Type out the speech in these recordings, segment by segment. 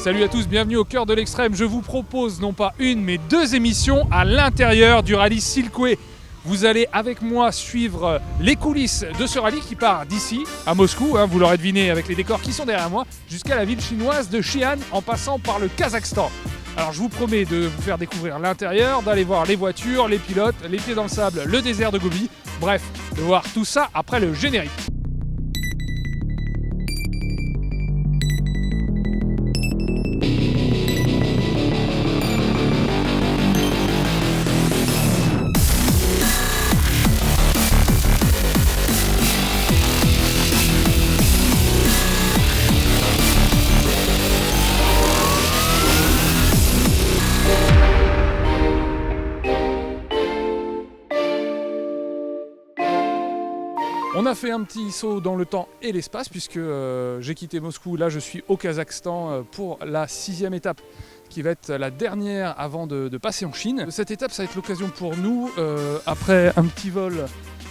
Salut à tous, bienvenue au cœur de l'extrême. Je vous propose non pas une mais deux émissions à l'intérieur du rallye Silkway. Vous allez avec moi suivre les coulisses de ce rallye qui part d'ici à Moscou, vous l'aurez deviné avec les décors qui sont derrière moi, jusqu'à la ville chinoise de Xi'an en passant par le Kazakhstan. Alors je vous promets de vous faire découvrir l'intérieur, d'aller voir les voitures, les pilotes, les pieds dans le sable, le désert de Gobi, bref, de voir tout ça après le générique. On a fait un petit saut dans le temps et l'espace puisque j'ai quitté Moscou, là je suis au Kazakhstan pour la 6e étape qui va être la dernière avant de passer en Chine. Cette étape ça va être l'occasion pour nous, après un petit vol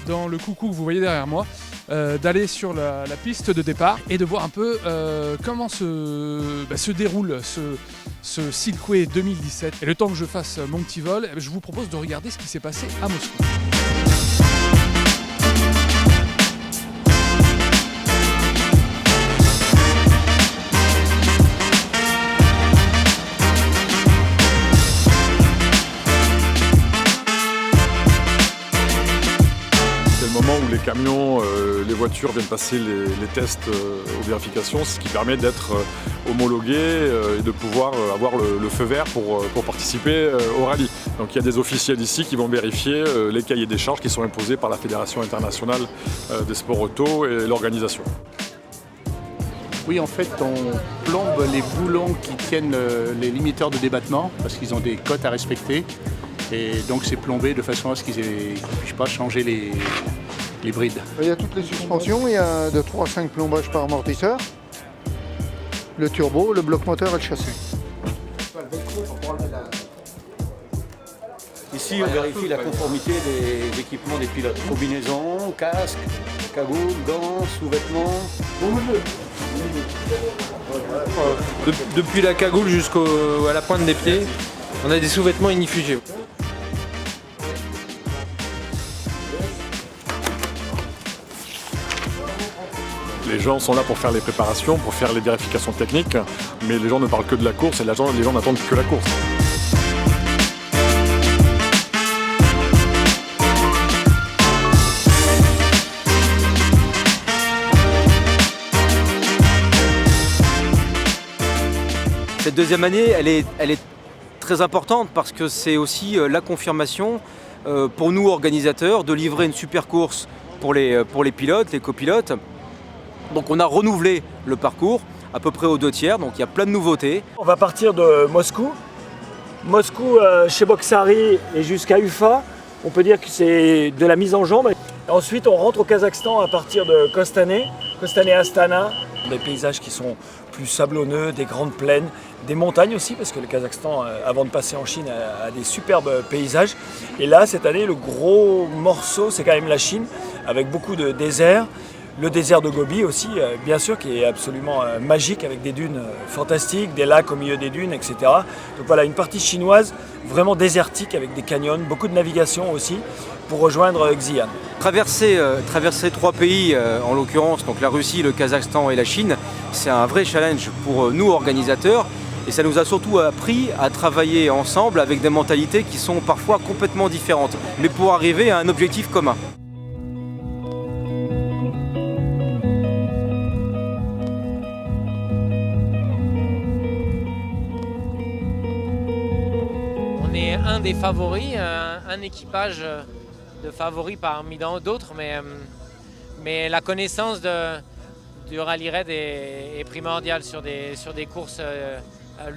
dans le coucou que vous voyez derrière moi, d'aller sur la piste de départ et de voir un peu comment se déroule ce Silkway 2017. Et le temps que je fasse mon petit vol, je vous propose de regarder ce qui s'est passé à Moscou. Où les camions, les voitures viennent passer les tests aux vérifications, ce qui permet d'être homologué et de pouvoir avoir le feu vert pour participer au rallye. Donc il y a des officiels ici qui vont vérifier les cahiers des charges qui sont imposés par la Fédération internationale des sports auto et l'organisation. Oui, en fait, on plombe les boulons qui tiennent les limiteurs de débattement parce qu'ils ont des cotes à respecter. Et donc c'est plombé de façon à ce qu'ils ne puissent pas changer les brides. Il y a toutes les suspensions, il y a de 3 à 5 plombages par amortisseur, le turbo, le bloc moteur et le châssis. Ici, on vérifie la conformité des équipements des pilotes. Combinaison, casque, cagoule, gants, sous-vêtements. Depuis la cagoule jusqu'à la pointe des pieds, on a des sous-vêtements ignifugés. Les gens sont là pour faire les préparations, pour faire les vérifications techniques, mais les gens ne parlent que de la course et les gens n'attendent que la course. Cette deuxième année, elle est très importante parce que c'est aussi la confirmation pour nous organisateurs de livrer une super course pour les pilotes, les copilotes. Donc on a renouvelé le parcours à peu près aux 2/3, donc il y a plein de nouveautés. On va partir de Moscou. Chez Boksary et jusqu'à Ufa. On peut dire que c'est de la mise en jambe. Ensuite on rentre au Kazakhstan à partir de Kostanay-Astana. Des paysages qui sont plus sablonneux, des grandes plaines, des montagnes aussi, parce que le Kazakhstan, avant de passer en Chine, a des superbes paysages. Et là, cette année, le gros morceau, c'est quand même la Chine, avec beaucoup de déserts. Le désert de Gobi aussi, bien sûr, qui est absolument magique, avec des dunes fantastiques, des lacs au milieu des dunes, etc. Donc voilà, une partie chinoise vraiment désertique, avec des canyons, beaucoup de navigation aussi, pour rejoindre Xi'an. Traverser 3 pays, en l'occurrence donc la Russie, le Kazakhstan et la Chine, c'est un vrai challenge pour nous organisateurs. Et ça nous a surtout appris à travailler ensemble avec des mentalités qui sont parfois complètement différentes, mais pour arriver à un objectif commun. Un des favoris, un équipage de favoris parmi d'autres, mais la connaissance du rallye raid est primordiale sur des courses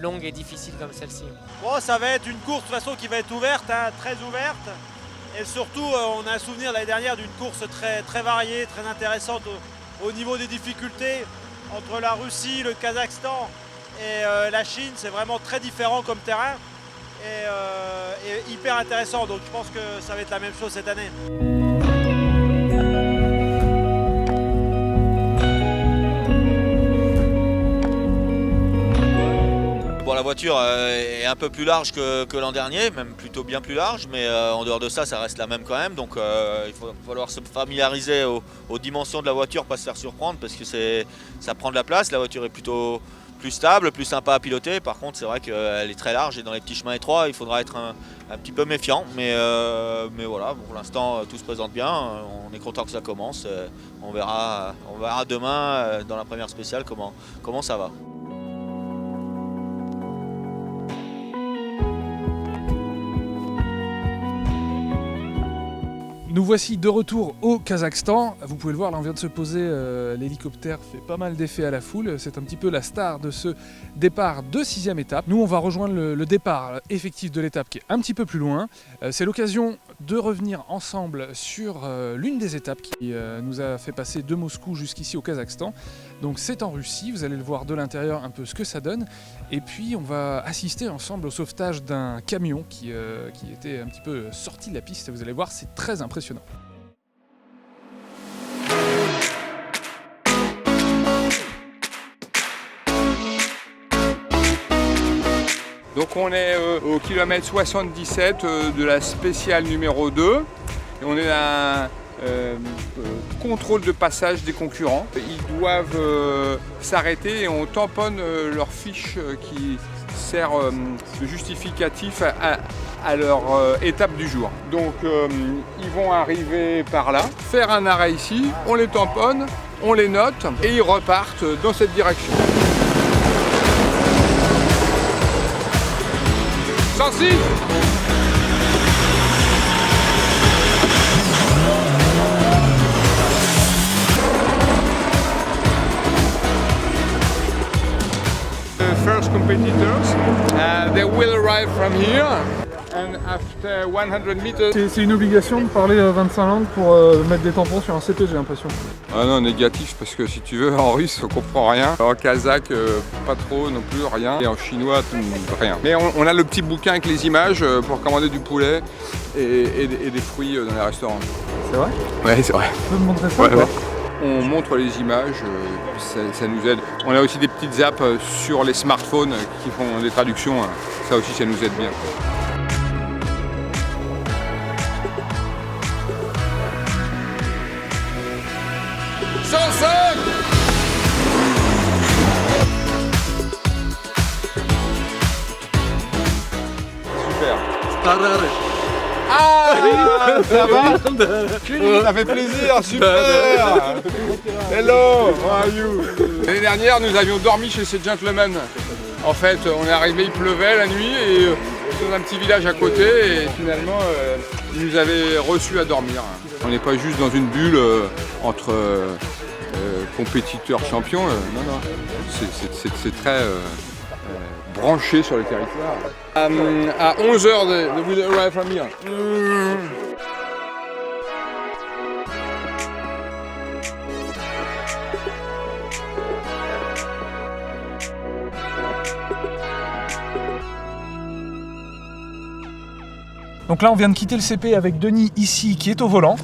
longues et difficiles comme celle-ci. Bon, ça va être une course de toute façon qui va être ouverte, très ouverte, et surtout on a un souvenir l'année dernière d'une course très variée, très intéressante au niveau des difficultés entre la Russie, le Kazakhstan et la Chine. C'est vraiment très différent comme terrain. Et hyper intéressant, donc je pense que ça va être la même chose cette année. la voiture est un peu plus large que l'an dernier, même plutôt bien plus large, mais en dehors de ça, ça reste la même quand même. Donc il va falloir se familiariser aux dimensions de la voiture, pas se faire surprendre parce que ça prend de la place. La voiture est plutôt plus stable, plus sympa à piloter. Par contre, c'est vrai qu'elle est très large et dans les petits chemins étroits, il faudra être un petit peu méfiant. Mais voilà, pour l'instant, tout se présente bien. On est content que ça commence. On verra demain dans la première spéciale comment ça va. Nous voici de retour au Kazakhstan. Vous pouvez le voir, là on vient de se poser, l'hélicoptère fait pas mal d'effet à la foule. C'est un petit peu la star de ce départ de 6e étape. Nous on va rejoindre le départ effectif de l'étape qui est un petit peu plus loin. C'est l'occasion de revenir ensemble sur l'une des étapes qui nous a fait passer de Moscou jusqu'ici au Kazakhstan. Donc c'est en Russie, vous allez le voir de l'intérieur un peu ce que ça donne. Et puis on va assister ensemble au sauvetage d'un camion qui était un petit peu sorti de la piste. Vous allez voir, c'est très impressionnant. Donc on est au kilomètre 77 de la spéciale numéro 2 et on est à un contrôle de passage des concurrents. Ils doivent s'arrêter et on tamponne leur fiche qui sert de justificatif à leur étape du jour. Donc ils vont arriver par là, faire un arrêt ici, on les tamponne, on les note et ils repartent dans cette direction. 106 ! First competitors, they will arrive from here and after 100 meters. C'est une obligation de parler 25 langues pour mettre des tampons sur un CP, j'ai l'impression. Ah non, négatif parce que si tu veux, en russe on comprend rien, en kazakh pas trop non plus, rien, et en chinois rien. Mais on a le petit bouquin avec les images pour commander du poulet et des fruits dans les restaurants. C'est vrai? Ouais, c'est vrai. Tu peux me montrer ça? Ouais. On montre les images, ça nous aide. On a aussi des petites apps sur les smartphones qui font des traductions, ça aussi ça nous aide bien. Ah, ça va? Ça fait plaisir, super! Hello, how are you? L'année dernière, nous avions dormi chez ces gentlemen. En fait, on est arrivé, il pleuvait la nuit et dans un petit village à côté et finalement, ils nous avaient reçus à dormir. On n'est pas juste dans une bulle entre compétiteurs champions, non, c'est très branché sur le territoire. À 11h, they will arrive from here. Donc là on vient de quitter le CP avec Denis ici qui est au volant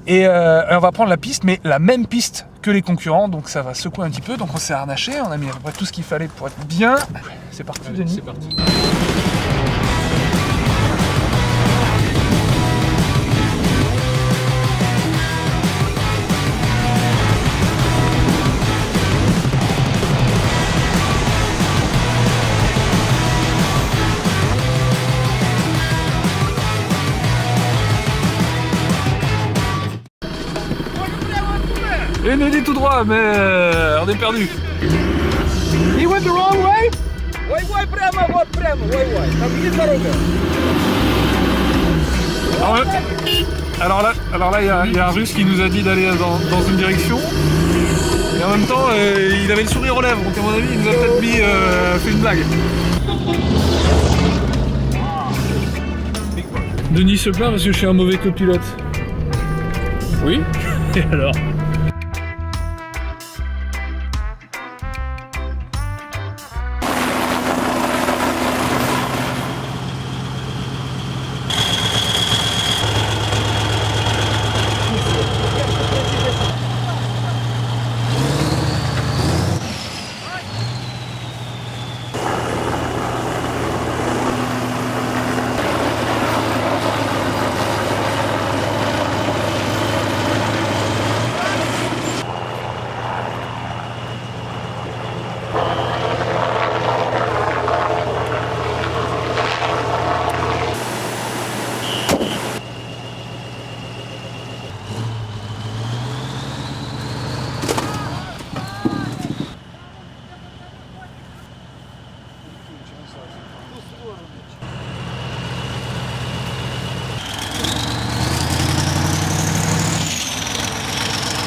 et on va prendre la piste, mais la même piste que les concurrents, donc ça va secouer un petit peu. Donc on s'est harnaché, on a mis à peu près tout ce qu'il fallait pour être bien. C'est parti. Allez, Denis. C'est parti. Et Nelly tout droit, mais on est perdu. He went the wrong way? Alors là, il y a un Russe qui nous a dit d'aller dans une direction. Et en même temps, il avait le sourire aux lèvres. Donc à mon avis, il nous a peut-être fait une blague. Denis se plaint parce que je suis un mauvais copilote. Oui? Et alors?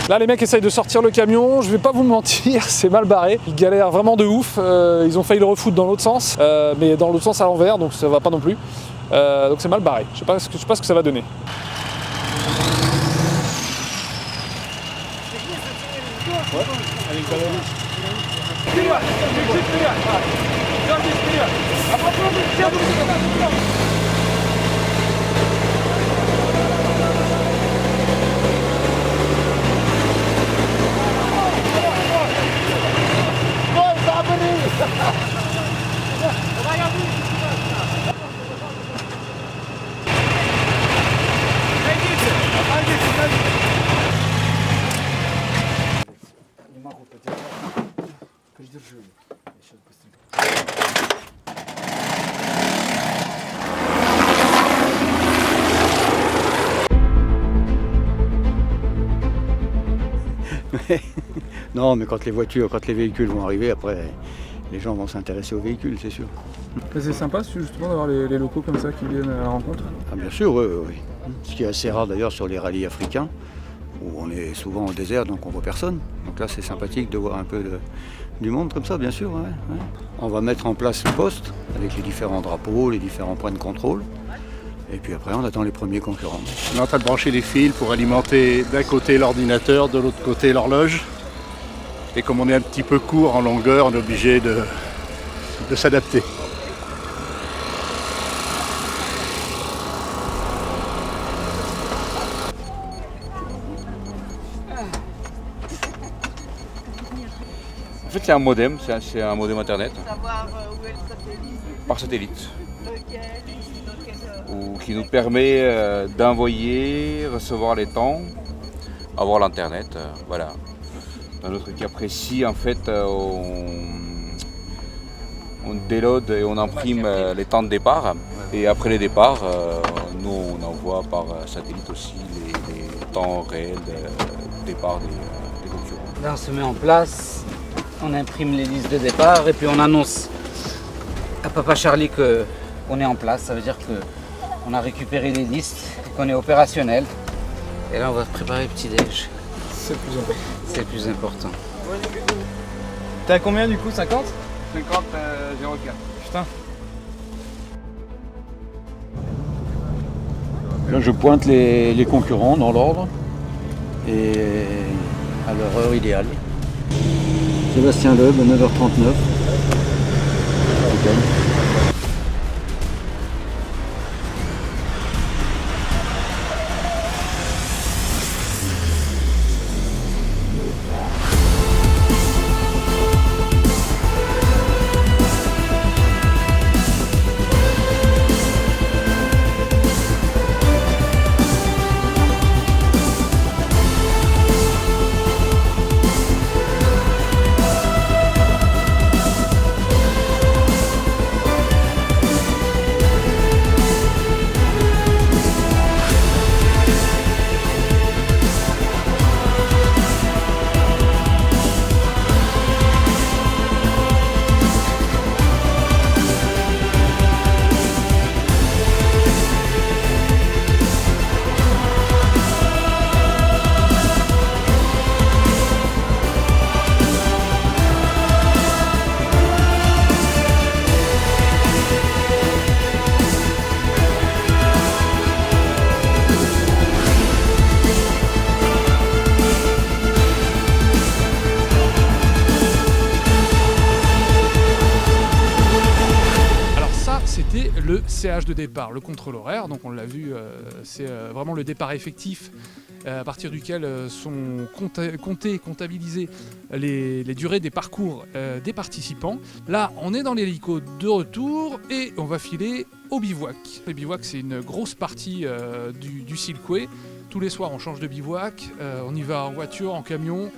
Là les mecs essayent de sortir le camion, je vais pas vous mentir, c'est mal barré. Ils galèrent vraiment de ouf, ils ont failli le refoutre dans l'autre sens, mais dans l'autre sens à l'envers, donc ça va pas non plus. Donc c'est mal barré, je sais pas ce que ça va donner. Non, mais quand les véhicules vont arriver, après, les gens vont s'intéresser aux véhicules, c'est sûr. C'est sympa justement d'avoir les locaux comme ça qui viennent à la rencontre. Ah, bien sûr, oui. Ce qui est assez rare d'ailleurs sur les rallyes africains, où on est souvent au désert, donc on voit personne. Donc là, c'est sympathique de voir un peu du monde comme ça, bien sûr. Ouais. On va mettre en place le poste, avec les différents drapeaux, les différents points de contrôle. Et puis après, on attend les premiers concurrents. On est en train de brancher les fils pour alimenter d'un côté l'ordinateur, de l'autre côté l'horloge. Et comme on est un petit peu court en longueur, on est obligé de s'adapter. En fait, c'est un modem, c'est un modem internet. Par satellite. Qui nous permet d'envoyer, recevoir les temps, avoir l'internet, voilà. Dans notre cas précis, en fait, on déload et on imprime les temps de départ. Et après les départs, nous on envoie par satellite aussi les temps réels de départ des concurrents. Là on se met en place, on imprime les listes de départ et puis on annonce à Papa Charlie qu'on est en place. Ça veut dire qu'on a récupéré les listes et qu'on est opérationnel. Et là on va préparer le petit déj. C'est le plus important. C'est le plus important. T'es à combien du coup, 50 50 04. Putain. Là, je pointe les concurrents dans l'ordre et à leur heure idéale. Sébastien Loeb, 9h39. Le CH de départ, le contrôle horaire, donc on l'a vu, c'est vraiment le départ effectif à partir duquel sont comptabilisées les durées des parcours des participants. Là, on est dans l'hélico de retour et on va filer au bivouac. Le bivouac, c'est une grosse partie du Silkway. Tous les soirs, on change de bivouac, on y va en voiture, en camion,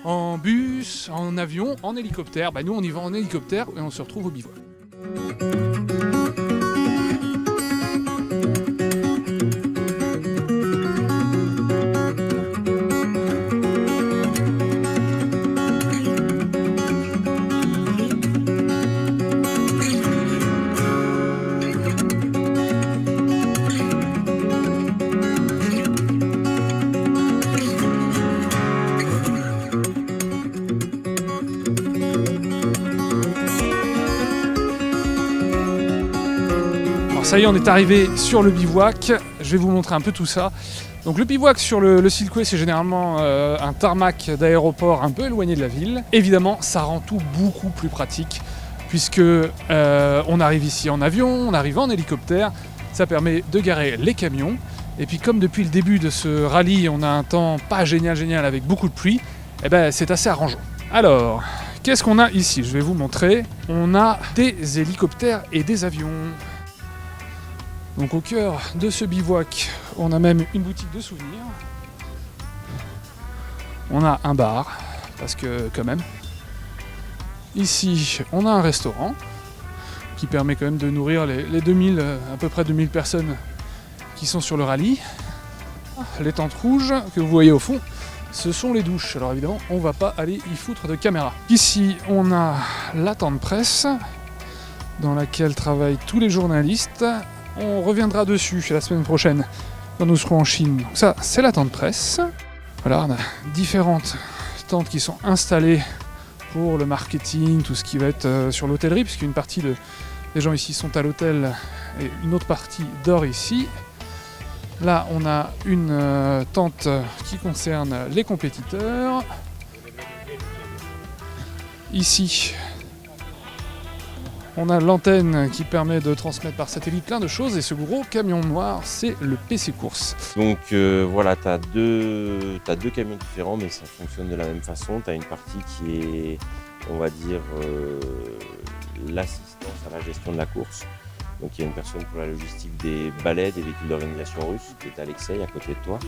en bus, en avion, en hélicoptère. Nous, on y va en hélicoptère et on se retrouve au bivouac. ça y est, on est arrivé sur le bivouac. Je vais vous montrer un peu tout ça. Donc le bivouac sur le Silkway, c'est généralement un tarmac d'aéroport un peu éloigné de la ville. Évidemment, ça rend tout beaucoup plus pratique puisque on arrive ici en avion, on arrive en hélicoptère. Ça permet de garer les camions. Et puis comme depuis le début de ce rallye, on a un temps pas génial avec beaucoup de pluie, eh ben, c'est assez arrangeant. Alors, qu'est-ce qu'on a ici? Je vais vous montrer. On a des hélicoptères et des avions. Donc au cœur de ce bivouac, on a même une boutique de souvenirs. On a un bar, parce que quand même. Ici, on a un restaurant qui permet quand même de nourrir les 2000, à peu près 2000 personnes qui sont sur le rallye. Les tentes rouges que vous voyez au fond, ce sont les douches. Alors évidemment, on va pas aller y foutre de caméra. Ici, on a la tente presse dans laquelle travaillent tous les journalistes. On reviendra dessus la semaine prochaine quand nous serons en Chine. Donc ça, c'est la tente presse. Voilà, on a différentes tentes qui sont installées pour le marketing, tout ce qui va être sur l'hôtellerie, puisqu'une partie des gens ici sont à l'hôtel et une autre partie dort ici. Là, on a une tente qui concerne les compétiteurs. Ici, on a l'antenne qui permet de transmettre par satellite plein de choses. Et ce gros camion noir, c'est le PC Course. Donc voilà, tu as deux camions différents, mais ça fonctionne de la même façon. Tu as une partie qui est, on va dire, l'assistance à la gestion de la course. Donc il y a une personne pour la logistique des balais, des véhicules d'organisation russes, qui est Alexei à côté de toi.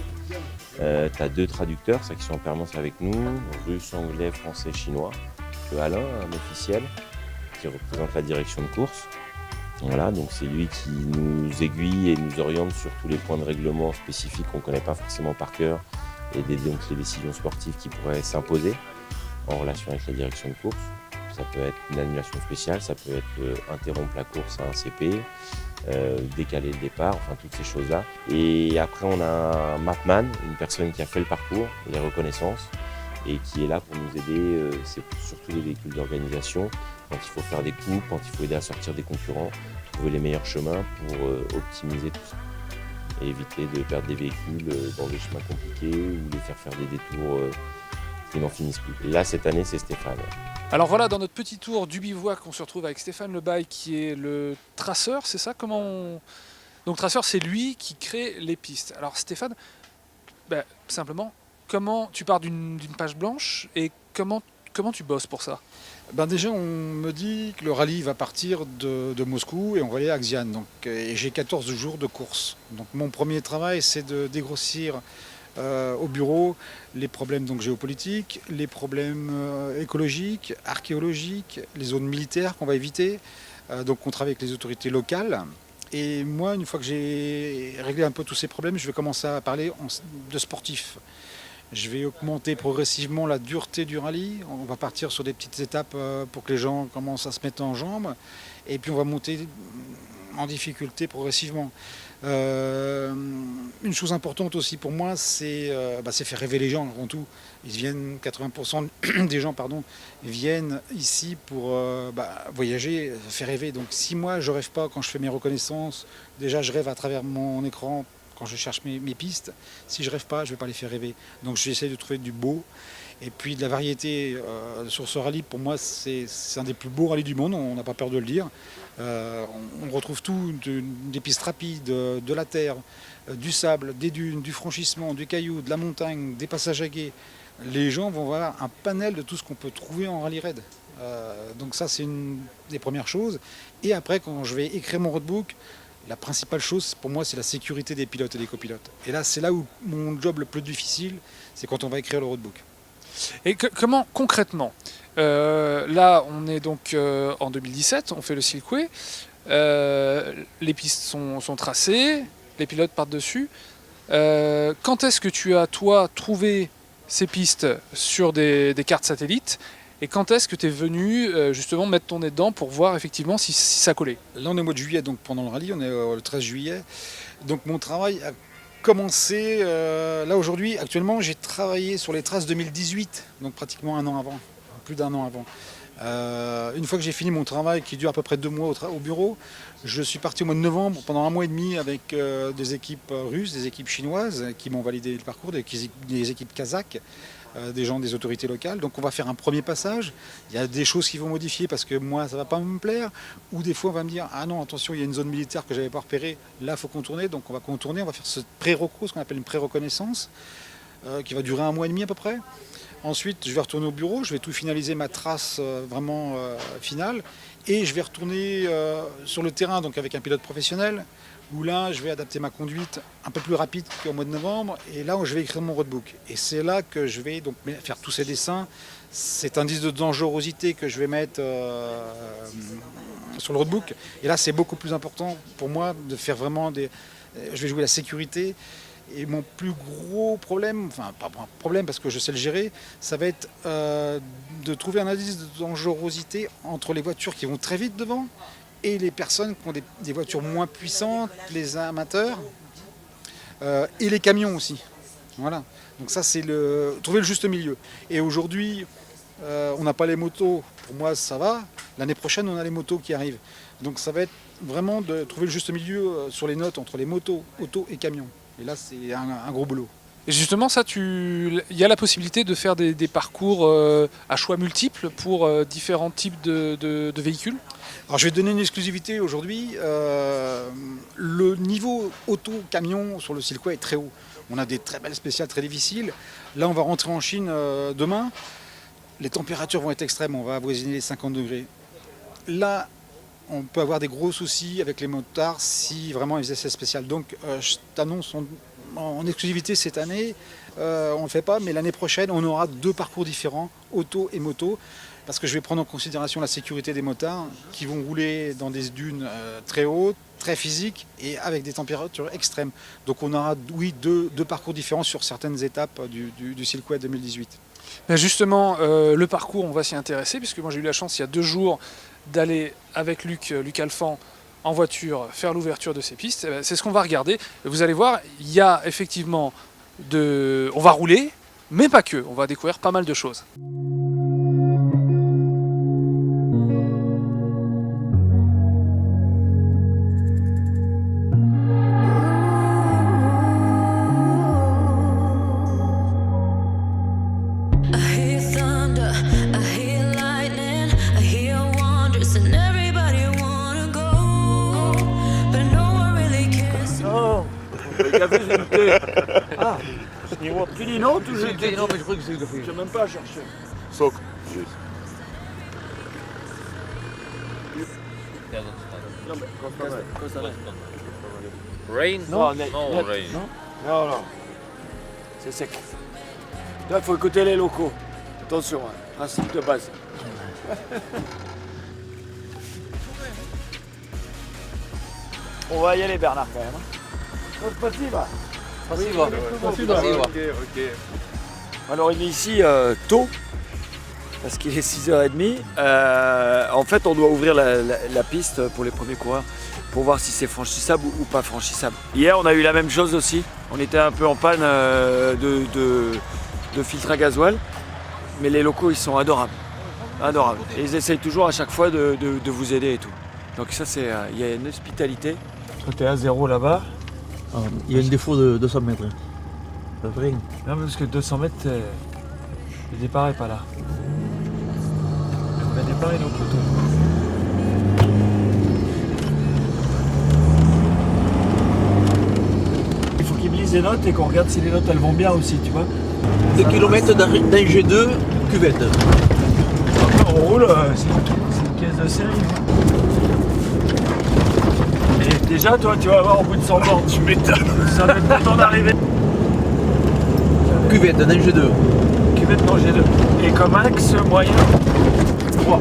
Tu as 2 traducteurs, ça qui sont en permanence avec nous, russe, anglais, français, chinois. Alain, un officiel, qui représente la direction de course. Voilà, donc c'est lui qui nous aiguille et nous oriente sur tous les points de règlement spécifiques qu'on ne connaît pas forcément par cœur et donc les décisions sportives qui pourraient s'imposer en relation avec la direction de course. Ça peut être une annulation spéciale, ça peut être interrompre la course à un CP, décaler le départ, enfin toutes ces choses-là. Et après on a un mapman, une personne qui a fait le parcours, les reconnaissances, et qui est là pour nous aider, c'est surtout les véhicules d'organisation, quand il faut faire des coupes, quand il faut aider à sortir des concurrents, trouver les meilleurs chemins pour optimiser tout ça. Et éviter de perdre des véhicules dans des chemins compliqués ou les faire des détours qui n'en finissent plus. Et là, cette année, c'est Stéphane. Alors voilà, dans notre petit tour du bivouac, on se retrouve avec Stéphane Lebaille qui est le traceur, c'est ça? Donc traceur, c'est lui qui crée les pistes. Alors Stéphane, simplement, comment tu pars d'une page blanche et comment tu bosses pour ça? Déjà, on me dit que le rallye va partir de Moscou et on va aller à Xi'an. Et j'ai 14 jours de course. Donc mon premier travail, c'est de dégrossir au bureau les problèmes géopolitiques, les problèmes écologiques, archéologiques, les zones militaires qu'on va éviter. Donc on travaille avec les autorités locales. Et moi, une fois que j'ai réglé un peu tous ces problèmes, je vais commencer à parler de sportifs. Je vais augmenter progressivement la dureté du rallye. On va partir sur des petites étapes pour que les gens commencent à se mettre en jambes. Et puis on va monter en difficulté progressivement. Une chose importante aussi pour moi, c'est faire rêver les gens avant tout. 80% des gens viennent ici pour voyager, faire rêver. Donc si moi je rêve pas quand je fais mes reconnaissances, déjà je rêve à travers mon écran quand je cherche mes pistes. Si je rêve pas, je vais pas les faire rêver. Donc j'essaie de trouver du beau. Et puis de la variété sur ce rallye, pour moi, c'est un des plus beaux rallyes du monde, on n'a pas peur de le dire. On retrouve tout, des pistes rapides, de la terre, du sable, des dunes, du franchissement, du caillou, de la montagne, des passages à gué. Les gens vont voir un panel de tout ce qu'on peut trouver en rallye raid. Donc ça, c'est une des premières choses. Et après, quand je vais écrire mon roadbook, la principale chose pour moi, c'est la sécurité des pilotes et des copilotes. Et là, c'est là où mon job le plus difficile, c'est quand on va écrire le roadbook. Et comment concrètement, là on est donc en 2017, on fait le Silkway, les pistes sont tracées, les pilotes partent dessus. Quand est-ce que tu as toi trouvé ces pistes sur des cartes satellites et quand est-ce que tu es venu justement mettre ton nez dedans pour voir effectivement si ça collait? Là on est au mois de juillet, donc pendant le rallye, on est le 13 juillet, donc mon travail a commencé, là aujourd'hui, actuellement j'ai travaillé sur les traces 2018, donc pratiquement un an avant, plus d'un an avant. Une fois que j'ai fini mon travail qui dure à peu près 2 mois au bureau, je suis parti au mois de novembre pendant 1 mois et demi avec des équipes russes, des équipes chinoises qui m'ont validé le parcours, des équipes kazakhs, des gens des autorités locales. Donc on va faire un premier passage. Il y a des choses qui vont modifier parce que moi ça ne va pas me plaire. Ou des fois on va me dire ah non attention il y a une zone militaire que je n'avais pas repérée, là il faut contourner. Donc on va contourner, on va faire ce pré-reco, ce qu'on appelle une pré-reconnaissance, qui va durer 1 mois et demi à peu près. Ensuite, je vais retourner au bureau, je vais tout finaliser ma trace vraiment finale et je vais retourner sur le terrain donc avec un pilote professionnel où là, je vais adapter ma conduite un peu plus rapide qu'au mois de novembre et là où je vais écrire mon roadbook. Et c'est là que je vais donc faire tous ces dessins, cet indice de dangerosité que je vais mettre sur le roadbook. Et là, c'est beaucoup plus important pour moi de faire vraiment des... Je vais jouer la sécurité. Et mon plus gros problème, enfin pas un problème parce que je sais le gérer, ça va être de trouver un indice de dangerosité entre les voitures qui vont très vite devant et les personnes qui ont des voitures moins puissantes, les amateurs et les camions aussi. Voilà. Donc ça c'est trouver le juste milieu. Et aujourd'hui, on n'a pas les motos, pour moi ça va. L'année prochaine on a les motos qui arrivent. Donc ça va être vraiment de trouver le juste milieu sur les notes entre les motos, autos et camions. Et là, c'est un gros boulot. Et justement, ça, il y a la possibilité de faire des parcours à choix multiples pour différents types de véhicules. Alors, je vais te donner une exclusivité aujourd'hui. Le niveau auto-camion sur le Silkway est très haut. On a des très belles spéciales très difficiles. Là, on va rentrer en Chine demain. Les températures vont être extrêmes. On va avoisiner les 50 degrés. Là, on peut avoir des gros soucis avec les motards si vraiment ils essaient spécial. Donc je t'annonce en exclusivité cette année, on ne le fait pas, mais l'année prochaine on aura 2 parcours différents, auto et moto, parce que je vais prendre en considération la sécurité des motards qui vont rouler dans des dunes très hautes, très physiques et avec des températures extrêmes. Donc on aura oui, deux parcours différents sur certaines étapes du Silkway 2018. Ben justement, le parcours, on va s'y intéresser, puisque moi j'ai eu la chance il y a 2 jours d'aller avec Luc Alphand en voiture faire l'ouverture de ces pistes. C'est ce qu'on va regarder. Vous allez voir, il y a effectivement on va rouler, mais pas que. On va découvrir pas mal de choses. Ah, tu dis non, tu dis non, mais je crois que c'est le fait. Je n'ai même pas à chercher. Soc. Rain? Non, rain. Non, non. C'est sec. Là, il faut écouter les locaux. Attention, hein, principe de base. On va y aller, Bernard, quand même. Спасибо. Ok. Alors il est ici tôt, parce qu'il est 6h30. En fait, on doit ouvrir la piste pour les premiers coureurs pour voir si c'est franchissable ou pas franchissable. Hier, on a eu la même chose aussi. On était un peu en panne de filtre à gasoil, mais les locaux, ils sont adorables. Adorables. Et ils essayent toujours à chaque fois de vous aider et tout. Donc ça, il y a une hospitalité. Quand tu es à 0 là-bas, il y a un défaut de 200 mètres. Vrai. Non, parce que 200 mètres, le départ n'est pas là. Le départ est au poteau. Il faut qu'il me lise les notes et qu'on regarde si les notes elles vont bien aussi, tu vois. 2 km d'un G2 cuvette. On roule, c'est une caisse de série. Et déjà, toi, tu vas avoir au bout de 100 bornes. Tu m'étonnes. Ça va être le temps d'arriver. Cuvette d'un G2. Cuvette dans G2. Et comme axe moyen, droit.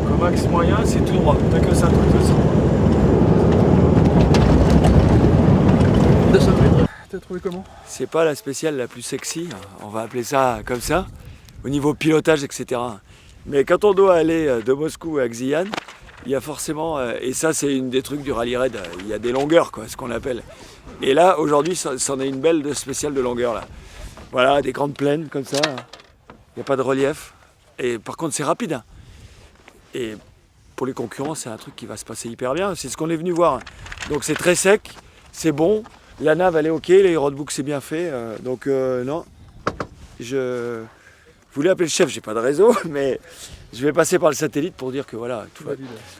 Comme axe moyen, c'est tout droit. T'as que ça, toi, de toute façon. 200 mètres. T'as trouvé comment? C'est pas la spéciale la plus sexy, on va appeler ça comme ça, au niveau pilotage, etc. Mais quand on doit aller de Moscou à Xi'an, il y a forcément, et ça c'est une des trucs du rallye raid, il y a des longueurs, quoi, ce qu'on appelle. Et là, aujourd'hui, c'en est une belle spéciale de longueur, là. Voilà, des grandes plaines comme ça, il n'y a pas de relief. Et par contre, c'est rapide. Hein. Et pour les concurrents, c'est un truc qui va se passer hyper bien. C'est ce qu'on est venu voir. Donc c'est très sec, c'est bon. La nave, elle est OK. Les roadbooks, c'est bien fait. Donc non, je voulais appeler le chef. J'ai pas de réseau, mais je vais passer par le satellite pour dire que voilà,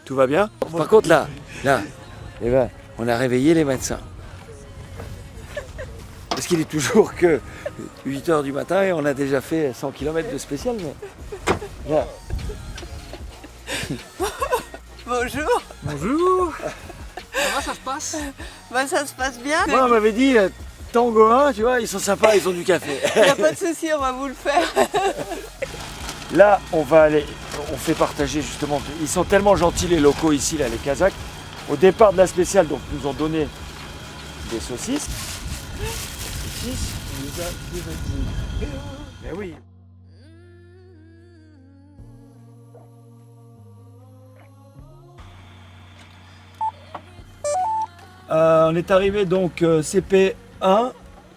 tout va bien. Par contre, là, eh ben, on a réveillé les médecins. Parce qu'il est toujours que 8 h du matin et on a déjà fait 100 km de spécial. Mais... Là. Bonjour. Bonjour. Comment ça se passe? Bah, ça se passe bien. Moi, on m'avait dit Tango 1, tu vois, ils sont sympas, ils ont du café. Il n'y a pas de souci, on va vous le faire. Là, on va aller, on fait partager justement. Ils sont tellement gentils les locaux ici, là, les Kazakhs. Au départ de la spéciale, donc, ils nous ont donné des saucisses. Mais oui. On est arrivé donc CP1,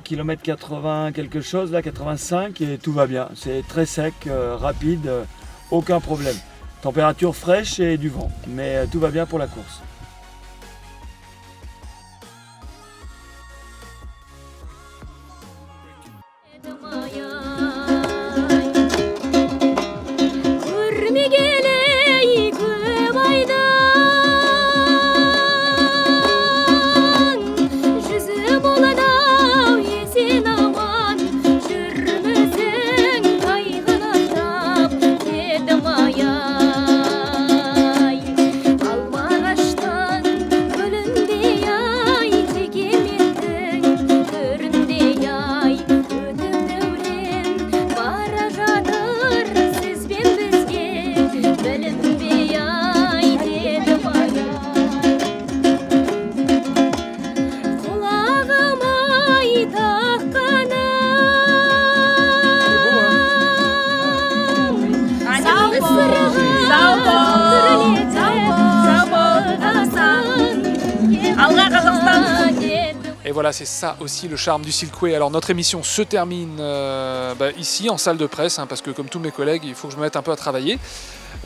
kilomètre 80 quelque chose, là 85 et tout va bien. C'est très sec, rapide, aucun problème. Température fraîche et du vent, mais tout va bien pour la course. Et voilà, c'est ça aussi le charme du Silkway. Alors notre émission se termine ici en salle de presse, hein, parce que comme tous mes collègues, il faut que je me mette un peu à travailler.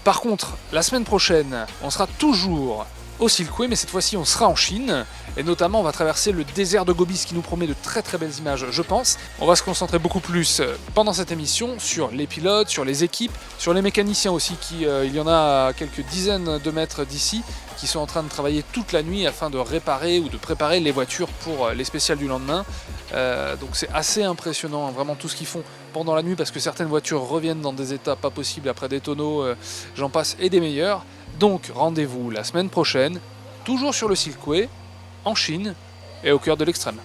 Par contre, la semaine prochaine, on sera toujours au Silkway, mais cette fois-ci on sera en Chine. Et notamment, on va traverser le désert de Gobi, ce qui nous promet de très très belles images, je pense. On va se concentrer beaucoup plus pendant cette émission sur les pilotes, sur les équipes, sur les mécaniciens aussi, il y en a à quelques dizaines de mètres d'ici, qui sont en train de travailler toute la nuit afin de réparer ou de préparer les voitures pour les spéciales du lendemain. Donc c'est assez impressionnant, hein, vraiment tout ce qu'ils font pendant la nuit, parce que certaines voitures reviennent dans des états pas possibles après des tonneaux, j'en passe, et des meilleurs. Donc rendez-vous la semaine prochaine, toujours sur le Silkway, en Chine et au cœur de l'extrême.